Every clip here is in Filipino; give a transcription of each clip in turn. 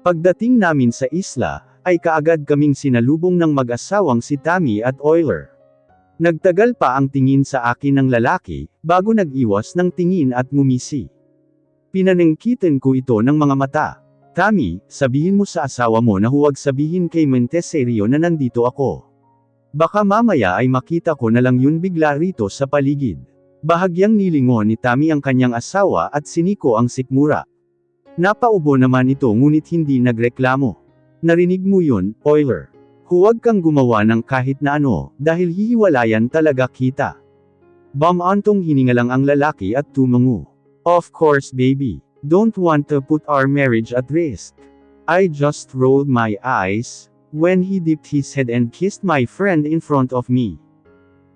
Pagdating namin sa isla, ay kaagad kaming sinalubong ng mag-asawang si Tammy at Euler. Nagtagal pa ang tingin sa akin ng lalaki, bago nag-iwas ng tingin at ngumisi. Pinanangkitan ko ito ng mga mata. Tammy, sabihin mo sa asawa mo na huwag sabihin kay Montesserio na nandito ako. Baka mamaya ay makita ko na lang yun bigla rito sa paligid. Bahagyang nilingon ni Tammy ang kanyang asawa at siniko ang sikmura. Napaubo naman ito ngunit hindi nagreklamo. Narinig mo yun, Euler? Huwag kang gumawa ng kahit na ano, dahil hihiwalayan talaga kita. Bamantong hininga lang ang lalaki at tumango. Of course baby. Don't want to put our marriage at risk. I just rolled my eyes, when he dipped his head and kissed my friend in front of me.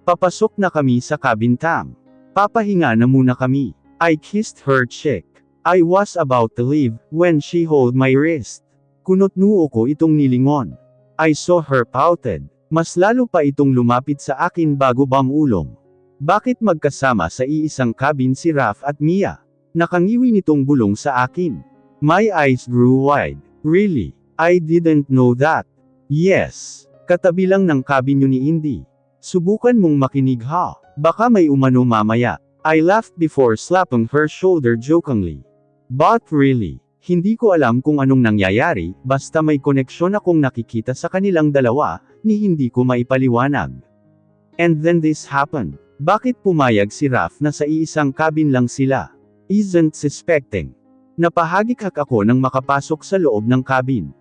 Papasok na kami sa cabin Tam. Papahinga na muna kami. I kissed her cheek. I was about to leave, when she held my wrist. Kunot noo ko itong nilingon. I saw her pouted. Mas lalo pa itong lumapit sa akin bago bamulong. Bakit magkasama sa iisang cabin si Raph at Mia? Nakangiwi nitong bulong sa akin. My eyes grew wide. Really? I didn't know that. Yes. Katabi lang ng cabin yun ni Indy. Subukan mong makinig ha. Baka may umano mamaya. I laughed before slapping her shoulder jokingly. But really, hindi ko alam kung anong nangyayari, basta may koneksyon akong nakikita sa kanilang dalawa, ni hindi ko maipaliwanag. And then this happened. Bakit pumayag si Raph na sa iisang cabin lang sila? Isn't suspecting. Napahagikak ako nang makapasok sa loob ng cabin.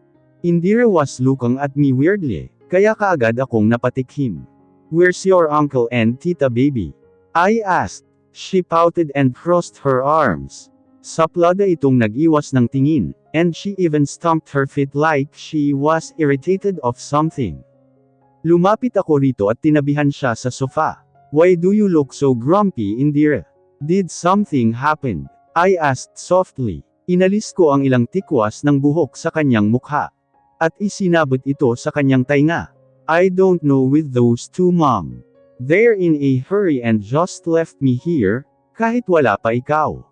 Indira was looking at me weirdly, kaya kaagad akong napatikhim. Where's your uncle and tita baby? I asked. She pouted and crossed her arms. Saplada itong nag-iwas ng tingin, and she even stomped her feet like she was irritated of something. Lumapit ako rito at tinabihan siya sa sofa. Why do you look so grumpy, Indira? Did something happen? I asked softly. Inalis ko ang ilang tikwas ng buhok sa kanyang mukha. At isinabot ito sa kanyang tainga. I don't know with those two mom. They're in a hurry and just left me here, kahit wala pa ikaw.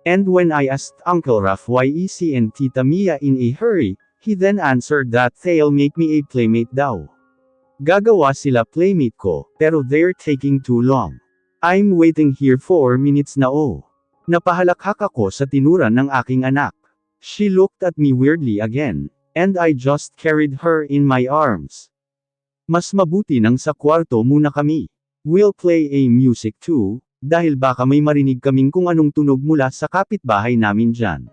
And when I asked Uncle Raph why is he and Tita Mia in a hurry, he then answered that they'll make me a playmate daw. Gagawa sila playmate ko, pero they're taking too long. I'm waiting here 4 minutes na oh. Napahalakhak ako sa tinuran ng aking anak. She looked at me weirdly again, and I just carried her in my arms. Mas mabuti nang sa kwarto muna kami. We'll play a music too, dahil baka may marinig kaming kung anong tunog mula sa kapitbahay namin dyan.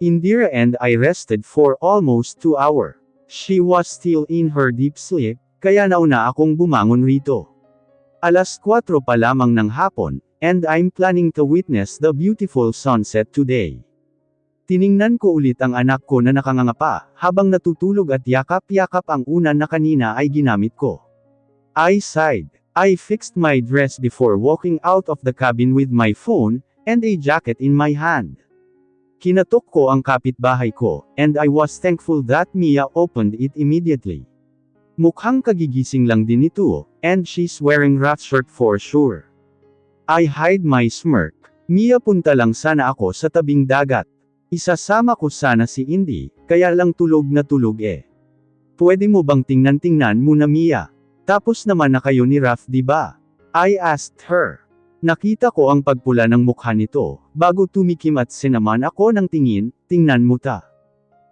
Indira and I rested for almost 2 hours. She was still in her deep sleep, kaya nauna akong bumangon rito. Alas 4 pa lamang ng hapon, and I'm planning to witness the beautiful sunset today. Tiningnan ko ulit ang anak ko na nakanganga habang natutulog at yakap-yakap ang una na kanina ay ginamit ko. I sighed. I fixed my dress before walking out of the cabin with my phone, and a jacket in my hand. Kinatok ko ang kapitbahay ko, and I was thankful that Mia opened it immediately. Mukhang kagigising lang din ito, and she's wearing Raph's shirt for sure. I hide my smirk. Mia, punta lang sana ako sa tabing dagat. Isasama ko sana si Indy, kaya lang tulog na tulog eh. Pwede mo bang tingnan-tingnan muna Mia? Tapos naman na kayo ni Raph diba? I asked her. Nakita ko ang pagpula ng mukha nito, bago tumikim at sinaman ako ng tingin, tingnan mo ta.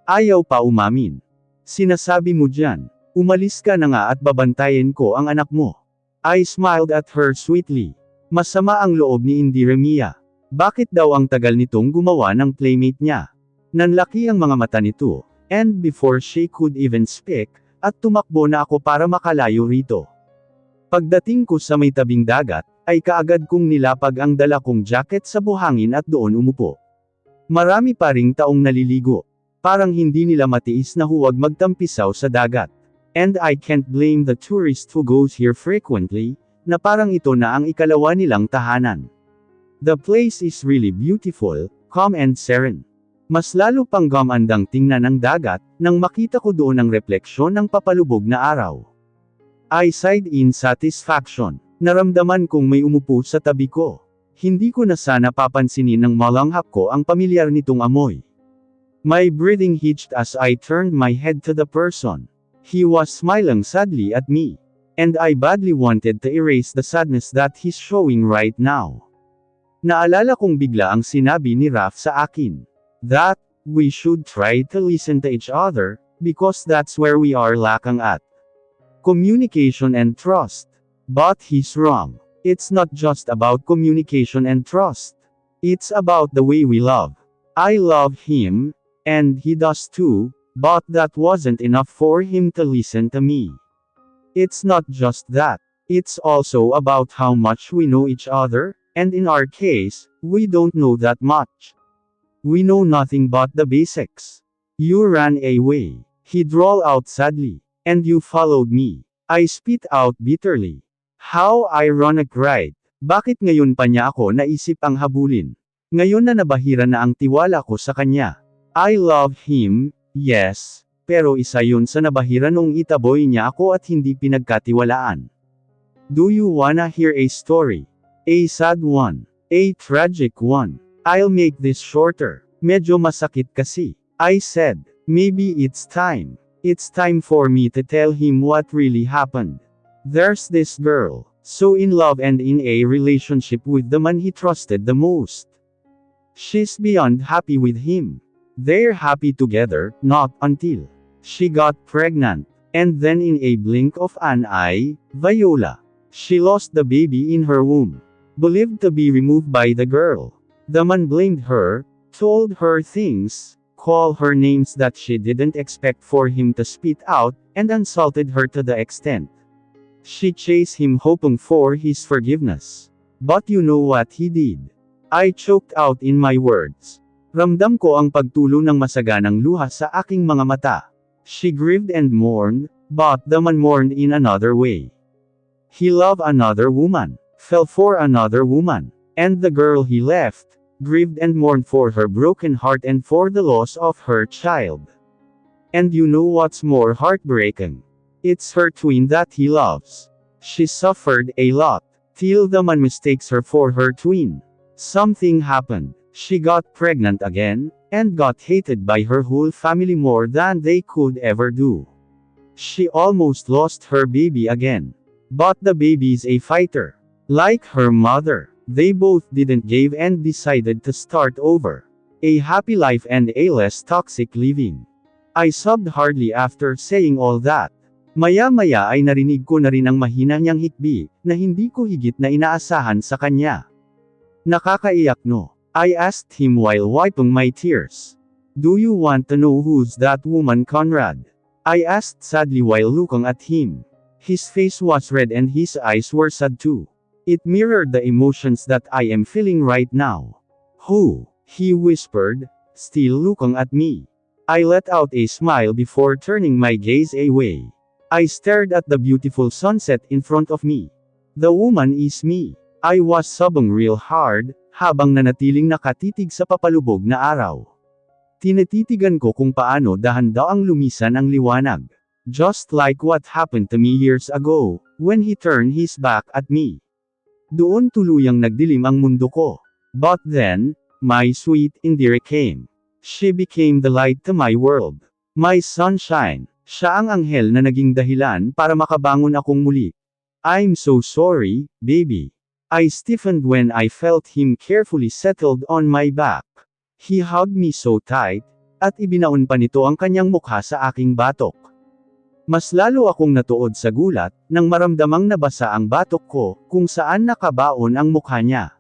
Ayaw pa umamin. Sinasabi mo dyan, umalis ka na nga at babantayin ko ang anak mo. I smiled at her sweetly. Masama ang loob ni Indira Mia. Bakit daw ang tagal nitong gumawa ng playmate niya? Nanlaki ang mga mata nito, and before she could even speak, at tumakbo na ako para makalayo rito. Pagdating ko sa may tabing dagat, ay kaagad kong nilapag ang dala kong jacket sa buhangin at doon umupo. Marami pa ring taong naliligo. Parang hindi nila matiis na huwag magtampisaw sa dagat. And I can't blame the tourist who goes here frequently, na parang ito na ang ikalawa nilang tahanan. The place is really beautiful, calm and serene. Mas lalo pang gumandang tingnan ang dagat, nang makita ko doon ang refleksyon ng papalubog na araw. I sighed in satisfaction. Naramdaman kong may umupo sa tabi ko. Hindi ko na sana papansinin ng malanghap ko ang pamilyar nitong amoy. My breathing hitched as I turned my head to the person. He was smiling sadly at me. And I badly wanted to erase the sadness that he's showing right now. Naalala kong bigla ang sinabi ni Raf sa akin. That, we should try to listen to each other, because that's where we are lacking at. Communication and trust. But he's wrong. It's not just about communication and trust. It's about the way we love. I love him, and he does too, but that wasn't enough for him to listen to me. It's not just that. It's also about how much we know each other, and in our case, we don't know that much. We know nothing but the basics. You ran away. He drawled out sadly. And you followed me. I spit out bitterly. How ironic, right? Bakit ngayon pa niya ako naisip ang habulin? Ngayon na nabahira na ang tiwala ko sa kanya. I love him, yes, pero isa yun sa nabahira noong itaboy niya ako at hindi pinagkatiwalaan. Do you wanna hear a story? A sad one. A tragic one. I'll make this shorter. Medyo masakit kasi. I said, maybe it's time. It's time for me to tell him what really happened. There's this girl, so in love and in a relationship with the man he trusted the most. She's beyond happy with him. They're happy together, not until she got pregnant. And then in a blink of an eye, Viola. She lost the baby in her womb. Believed to be removed by the girl. The man blamed her, told her things, called her names that she didn't expect for him to spit out, and insulted her to the extent. She chased him hoping for his forgiveness. But you know what he did? I choked out in my words. Ramdam ko ang pagtulo ng masaganang luha sa aking mga mata. She grieved and mourned, but the man mourned in another way. He loved another woman, fell for another woman, and the girl he left, grieved and mourned for her broken heart and for the loss of her child. And you know what's more heartbreaking? It's her twin that he loves. She suffered a lot, till the man mistakes her for her twin. Something happened. She got pregnant again, and got hated by her whole family more than they could ever do. She almost lost her baby again. But the baby's a fighter. Like her mother, they both didn't give and decided to start over. A happy life and a less toxic living. I sobbed hardly after saying all that. Maya-maya ay narinig ko na rin ang mahina niyang hikbi, na hindi ko higit na inaasahan sa kanya. Nakakaiyak no? I asked him while wiping my tears. Do you want to know who's that woman, Conrad? I asked sadly while looking at him. His face was red and his eyes were sad too. It mirrored the emotions that I am feeling right now. Who? He whispered, still looking at me. I let out a smile before turning my gaze away. I stared at the beautiful sunset in front of me. The woman is me. I was sobbing real hard, habang nanatiling nakatitig sa papalubog na araw. Tinititigan ko kung paano dahan-daang lumisan ang liwanag. Just like what happened to me years ago, when he turned his back at me. Doon tuluyang nagdilim ang mundo ko. But then, my sweet Indira came. She became the light to my world. My sunshine. Siya ang anghel na naging dahilan para makabangon akong muli. I'm so sorry, baby. I stiffened when I felt him carefully settled on my back. He hugged me so tight, at ibinaon pa nito ang kanyang mukha sa aking batok. Mas lalo akong natuod sa gulat, nang maramdamang nabasa ang batok ko, kung saan nakabaon ang mukha niya.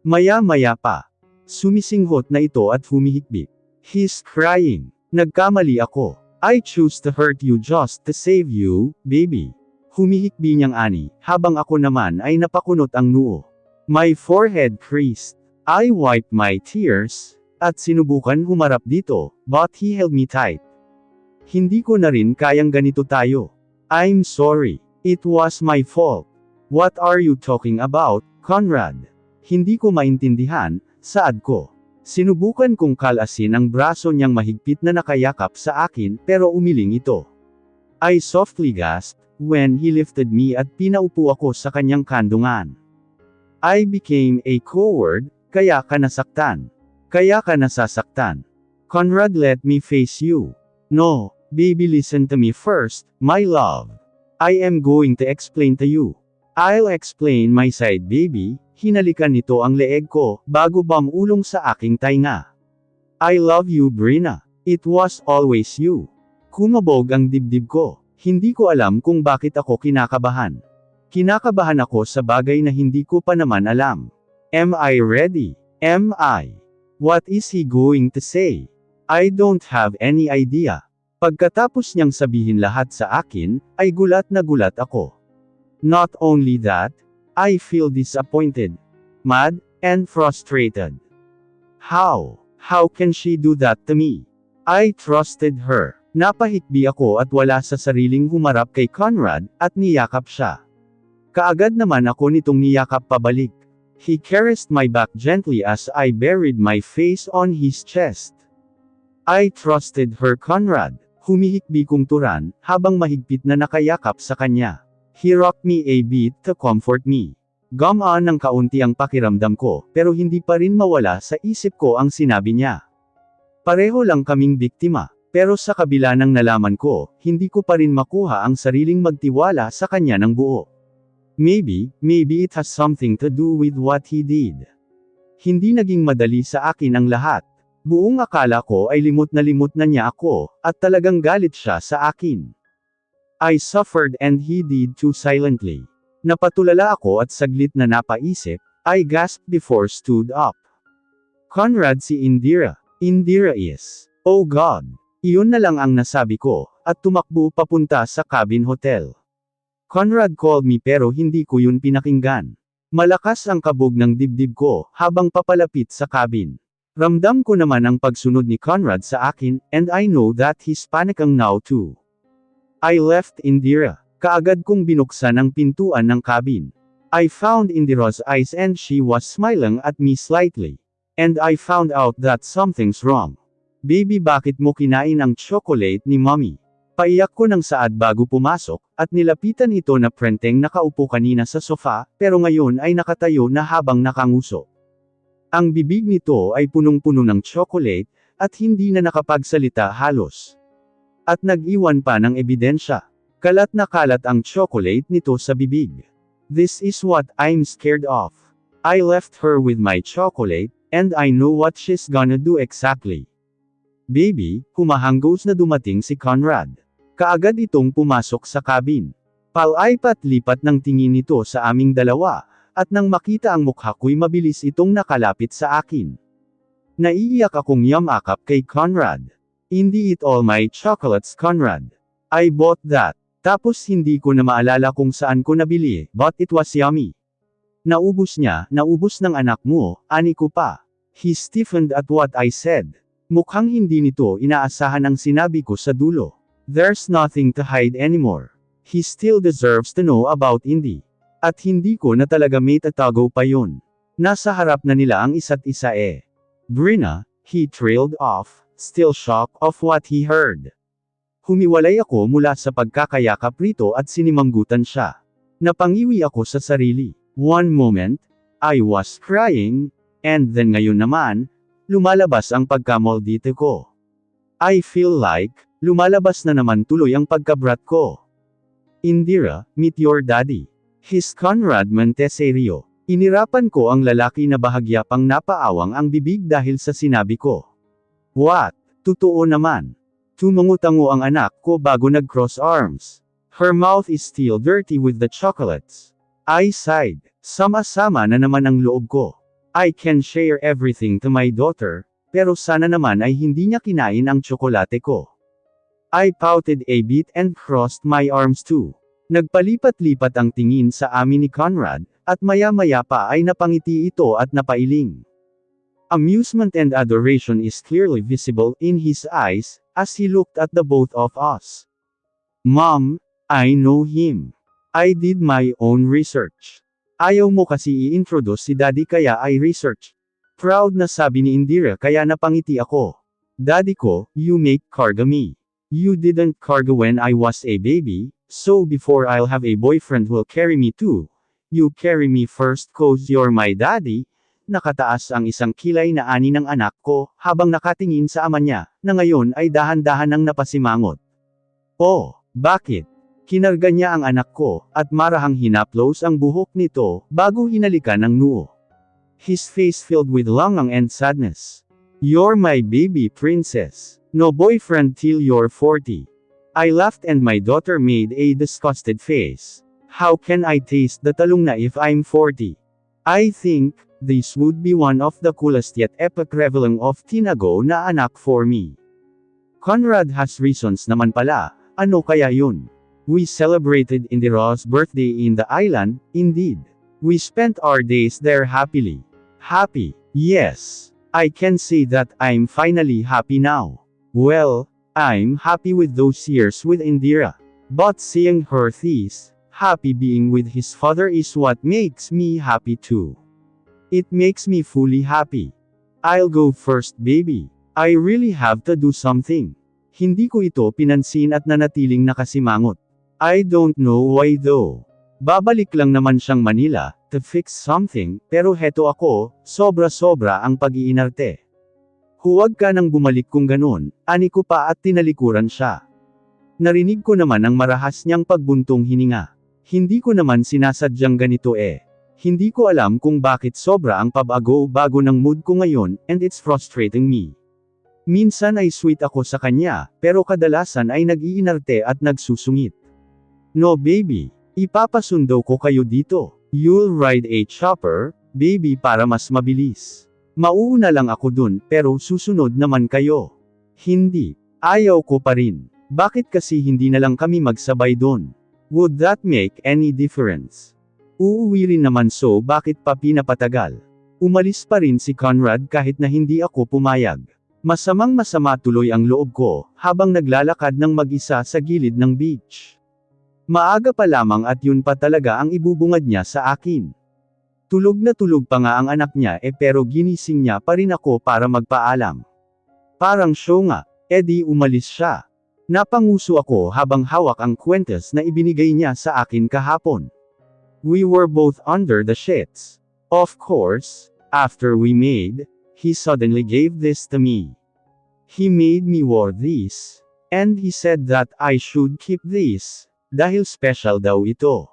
Maya-maya pa. Sumisinghot na ito at humihikbi. He's crying. Nagkamali ako. I choose to hurt you just to save you, baby. Humihikbi niyang ani, habang ako naman ay napakunot ang noo. My forehead creased. I wiped my tears, at sinubukan humarap dito, but he held me tight. Hindi ko na rin kayang ganito tayo. I'm sorry. It was my fault. What are you talking about, Conrad? Hindi ko maintindihan, saad ko. Sinubukan kong kalasin ang braso niyang mahigpit na nakayakap sa akin pero umiling ito. I softly gasped, when he lifted me at pinaupo ako sa kanyang kandungan. I became a coward, kaya ka nasaktan. Kaya ka nasasaktan. Conrad, let me face you. No, baby, listen to me first, my love. I am going to explain to you. I'll explain my side, baby. Hinalikan nito ang leeg ko, bago bumulong sa aking tainga. I love you, Brina. It was always you. Kumabog ang dibdib ko. Hindi ko alam kung bakit ako kinakabahan. Kinakabahan ako sa bagay na hindi ko pa naman alam. Am I ready? Am I? What is he going to say? I don't have any idea. Pagkatapos niyang sabihin lahat sa akin, ay gulat na gulat ako. Not only that, I feel disappointed, mad, and frustrated. How can she do that to me? I trusted her. Napahikbi ako at wala sa sariling humarap kay Conrad, at niyakap siya. Kaagad naman ako nitong niyakap pabalik. He caressed my back gently as I buried my face on his chest. I trusted her, Conrad. Humihikbi kong turan, habang mahigpit na nakayakap sa kanya. He rocked me a bit to comfort me. Gumaan ng kaunti ang pakiramdam ko, pero hindi pa rin mawala sa isip ko ang sinabi niya. Pareho lang kaming biktima, pero sa kabila ng nalaman ko, hindi ko pa rin makuha ang sariling magtiwala sa kanya ng buo. Maybe it has something to do with what he did. Hindi naging madali sa akin ang lahat. Buong akala ko ay limot na niya ako, at talagang galit siya sa akin. I suffered and he did too silently. Napatulala ako at saglit na napaisip, I gasped before stood up. Conrad, si Indira. Indira is. Oh God. Iyon na lang ang nasabi ko, at tumakbo papunta sa cabin hotel. Conrad called me pero hindi ko yun pinakinggan. Malakas ang kabog ng dibdib ko, habang papalapit sa cabin. Ramdam ko naman ang pagsunod ni Conrad sa akin, and I know that he's panicking now too. I left Indira. Kaagad kong binuksan ang pintuan ng cabin. I found Indira's eyes and she was smiling at me slightly. And I found out that something's wrong. Baby, bakit mo kinain ang chocolate ni mommy? Paiyak ko ng saad bago pumasok, at nilapitan ito na prenteng nakaupo kanina sa sofa, pero ngayon ay nakatayo na habang nakanguso. Ang bibig nito ay punong-puno ng chocolate, at hindi na nakapagsalita halos. At nag-iwan pa ng ebidensya. Kalat na kalat ang chocolate nito sa bibig. This is what I'm scared of. I left her with my chocolate, and I know what she's gonna do exactly. Baby, humahanggos na dumating si Conrad. Kaagad itong pumasok sa cabin. Palaipat-lipat ng tingin nito sa aming dalawa, at nang makita ang mukha ko'y mabilis itong nakalapit sa akin. Naiiyak akong yamakap kay Conrad. Hindi it all my chocolates, Conrad. I bought that. Tapos hindi ko na maalala kung saan ko nabili, but it was yummy. Naubos niya, naubos ng anak mo, ani ko pa. He stiffened at what I said. Mukhang hindi nito inaasahan ang sinabi ko sa dulo. There's nothing to hide anymore. He still deserves to know about Indy. At hindi ko na talaga may tatago pa yun. Nasa harap na nila ang isa't isa eh. Brina, he trailed off, still shocked of what he heard. Humiwalay ako mula sa pagkakayakap rito at sinimanggutan siya. Napangiwi ako sa sarili. One moment, I was crying, and then ngayon naman, lumalabas ang pagkamoldito ko. I feel like, lumalabas na naman tuloy ang pagkabrat ko. Indira, meet your daddy. He's Conrad Monteserio. Inirapan ko ang lalaki na bahagya pang napaawang ang bibig dahil sa sinabi ko. What? Totoo naman. Tumungutango ang anak ko bago nag-cross arms. Her mouth is still dirty with the chocolates. I sighed. Sama-sama na naman ang loob ko. I can share everything to my daughter, pero sana naman ay hindi niya kinain ang tsokolate ko. I pouted a bit and crossed my arms too. Nagpalipat-lipat ang tingin sa amin ni Conrad, at maya-maya pa ay napangiti ito at napailing. Amusement and adoration is clearly visible in his eyes, as he looked at the both of us. Mom, I know him. I did my own research. Ayaw mo kasi i-introduce si Daddy kaya I research. Proud na sabi ni Indira kaya napangiti ako. Daddy ko, you make cargo me. You didn't cargo when I was a baby, so before I'll have a boyfriend who'll carry me too. You carry me first cause you're my daddy, nakataas ang isang kilay na ani ng anak ko, habang nakatingin sa ama niya, na ngayon ay dahan-dahan ang napasimangot. Oh, bakit? Kinarga niya ang anak ko, at marahang hinaplos ang buhok nito, bago hinalikan ng noo. His face filled with longing and sadness. You're my baby princess. No boyfriend till you're 40. I laughed and my daughter made a disgusted face. How can I taste the talong na if I'm 40? I think, this would be one of the coolest yet epic revealing of tinago na anak for me. Conrad has reasons naman pala, ano kaya yun? We celebrated Indira's birthday in the island, indeed. We spent our days there happily. Happy, yes. I can say that I'm finally happy now. Well, I'm happy with those years with Indira. But seeing her this, happy being with his father is what makes me happy too. It makes me fully happy. I'll go first baby. I really have to do something. Hindi ko ito pinansin at nanatiling nakasimangot. I don't know why though. Babalik lang naman siyang Manila, to fix something, pero heto ako, sobra-sobra ang pag-iinarte. Huwag ka nang bumalik kung ganon, ani ko pa at tinalikuran siya. Narinig ko naman ang marahas niyang pagbuntong hininga. Hindi ko naman sinasadyang ganito eh. Hindi ko alam kung bakit sobra ang pabago-bago ng mood ko ngayon, and it's frustrating me. Minsan ay sweet ako sa kanya, pero kadalasan ay nag-iinarte at nagsusungit. No baby, ipapasundo ko kayo dito. You'll ride a chopper, baby para mas mabilis. Mauuna lang ako dun, pero susunod naman kayo. Hindi. Ayaw ko pa rin. Bakit kasi hindi na lang kami magsabay dun? Would that make any difference? Uuwi rin naman so bakit pa pinapatagal? Umalis pa rin si Conrad kahit na hindi ako pumayag. Masamang masama tuloy ang loob ko, habang naglalakad ng mag-isa sa gilid ng beach. Maaga pa lamang at yun pa talaga ang ibubungad niya sa akin. Tulog na tulog pa nga ang anak niya pero ginising niya pa rin ako para magpaalam. Parang show nga, edi umalis siya. Napanguso ako habang hawak ang kwentes na ibinigay niya sa akin kahapon. We were both under the shits. Of course, after we made, he suddenly gave this to me. He made me wear this, and he said that I should keep this. Dahil special daw ito.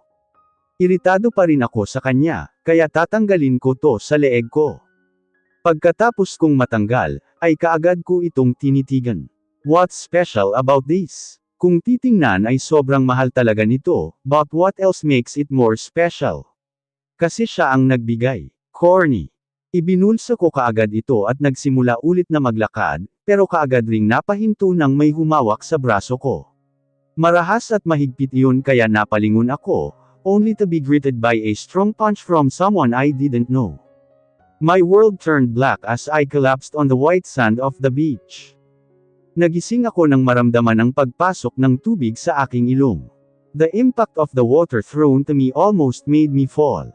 Iritado pa rin ako sa kanya, kaya tatanggalin ko to sa leeg ko. Pagkatapos kong matanggal, ay kaagad ko itong tinitigan. What's special about this? Kung titingnan ay sobrang mahal talaga nito, but what else makes it more special? Kasi siya ang nagbigay. Corny. Ibinulsa ko kaagad ito at nagsimula ulit na maglakad, pero kaagad ring napahinto nang may humawak sa braso ko. Marahas at mahigpit iyon kaya napalingon ako, only to be greeted by a strong punch from someone I didn't know. My world turned black as I collapsed on the white sand of the beach. Nagising ako nang maramdaman ang pagpasok ng tubig sa aking ilong. The impact of the water thrown to me almost made me fall.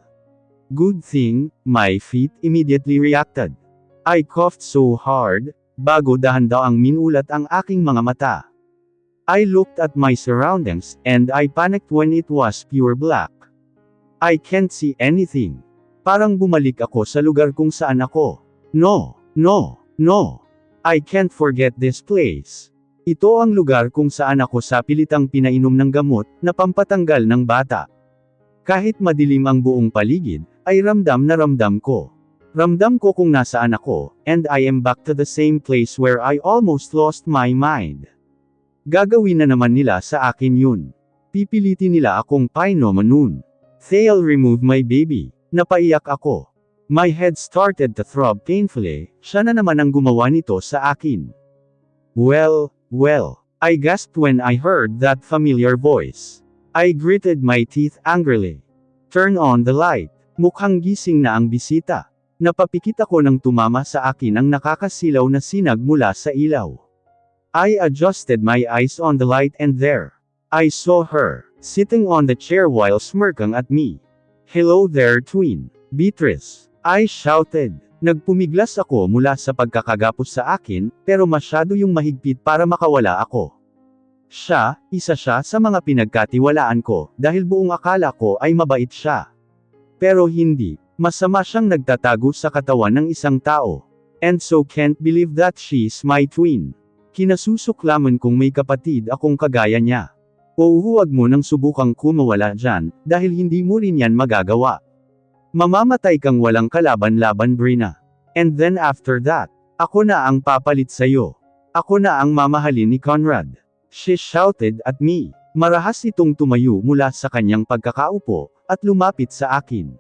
Good thing, my feet immediately reacted. I coughed so hard, bago dahan-daang minulat ang aking mga mata. I looked at my surroundings, and I panicked when it was pure black. I can't see anything. Parang bumalik ako sa lugar kung saan ako. No, no, no. I can't forget this place. Ito ang lugar kung saan ako sa pilitang pinainom ng gamot, na pampatanggal ng bata. Kahit madilim ang buong paligid, ay ramdam na ramdam ko. Ramdam ko kung nasaan ako, and I am back to the same place where I almost lost my mind. Gagawin na naman nila sa akin yun. Pipilitin nila akong painomanon. They'll remove my baby. Napaiyak ako. My head started to throb painfully, siya na naman ang gumawa nito sa akin. Well, I gasped when I heard that familiar voice. I gritted my teeth angrily. Turn on the light. Mukhang gising na ang bisita. Napapikit ako nang tumama sa akin ang nakakasilaw na sinag mula sa ilaw. I adjusted my eyes on the light and there, I saw her, sitting on the chair while smirking at me. Hello there twin, Beatrice, I shouted. Nagpumiglas ako mula sa pagkakagapos sa akin, pero masyado yung mahigpit para makawala ako. Isa siya sa mga pinagkatiwalaan ko, dahil buong akala ko ay mabait siya. Pero hindi, Masama siyang nagtatago sa katawan ng isang tao. And so can't believe that she's my twin. Kinasusuklaman kong may kapatid akong kagaya niya. O huwag mo nang subukang kumawala dyan, dahil hindi mo rin yan magagawa. Mamamatay kang walang kalaban-laban, Brina. And then after that, ako na ang papalit sa'yo. Ako na ang mamahalin ni Conrad. She shouted at me. Marahas itong tumayo mula sa kanyang pagkakaupo, at lumapit sa akin.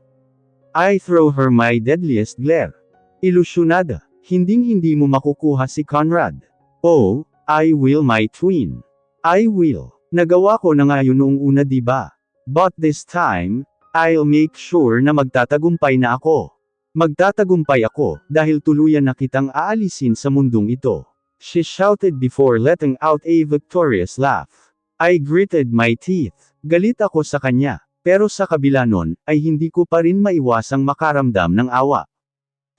I throw her my deadliest glare. Ilusyonada, hinding-hindi mo makukuha si Conrad. Oh, I will, my twin. I will. Nagawa ko na nga yun noong una, diba? But this time, I'll make sure na magtatagumpay na ako. Magtatagumpay ako, dahil tuluyan na kitang aalisin sa mundong ito. She shouted before letting out a victorious laugh. I gritted my teeth. Galit ako sa kanya, pero sa kabila nun, ay hindi ko pa rin maiwasang makaramdam ng awa.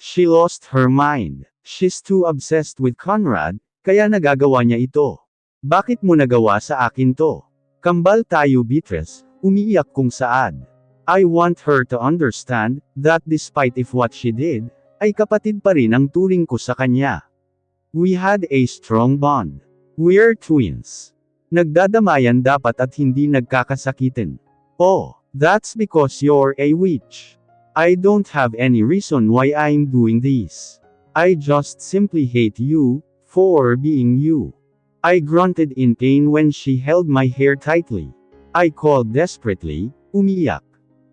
She lost her mind. She's too obsessed with Conrad, kaya nagagawa niya ito. Bakit mo nagawa sa akin to? Kambal tayo, Beatrice, umiiyak kung saad. I want her to understand, that despite if what she did, ay kapatid pa rin ang turing ko sa kanya. We had a strong bond. We're twins. Nagdadamayan dapat at hindi nagkakasakitin. Oh, that's because you're a witch. I don't have any reason why I'm doing this. I just simply hate you, for being you. I grunted in pain when she held my hair tightly. I called desperately, umiyak.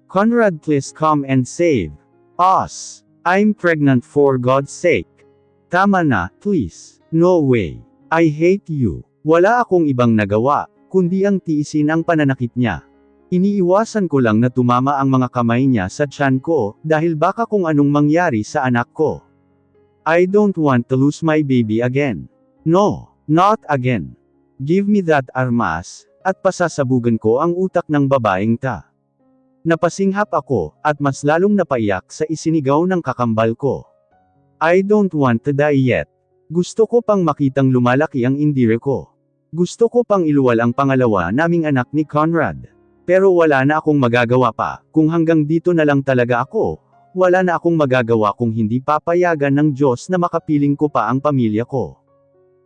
Conrad, please come and save us. I'm pregnant, for God's sake. Tama na, please. No way. I hate you. Wala akong ibang nagawa, kundi ang tiisin ang pananakit niya. Iniiwasan ko lang na tumama ang mga kamay niya sa tiyan ko, dahil baka kung anong mangyari sa anak ko. I don't want to lose my baby again. No, not again. Give me that armas, at pasasabugan ko ang utak ng babaeng ta. Napasinghap ako, at mas lalong napaiyak sa isinigaw ng kakambal ko. I don't want to die yet. Gusto ko pang makitang lumalaki ang indire ko. Gusto ko pang iluwal ang pangalawa naming anak ni Conrad. Pero wala na akong magagawa pa, kung hanggang dito na lang talaga ako, wala na akong magagawa kung hindi papayagan ng Diyos na makapiling ko pa ang pamilya ko.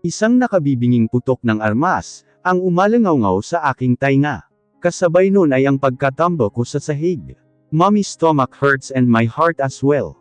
Isang nakabibinging putok ng armas, ang umalangaw-ngaw sa aking tainga. Kasabay nun ay ang pagkatambo ko sa sahig. Mommy's stomach hurts and my heart as well.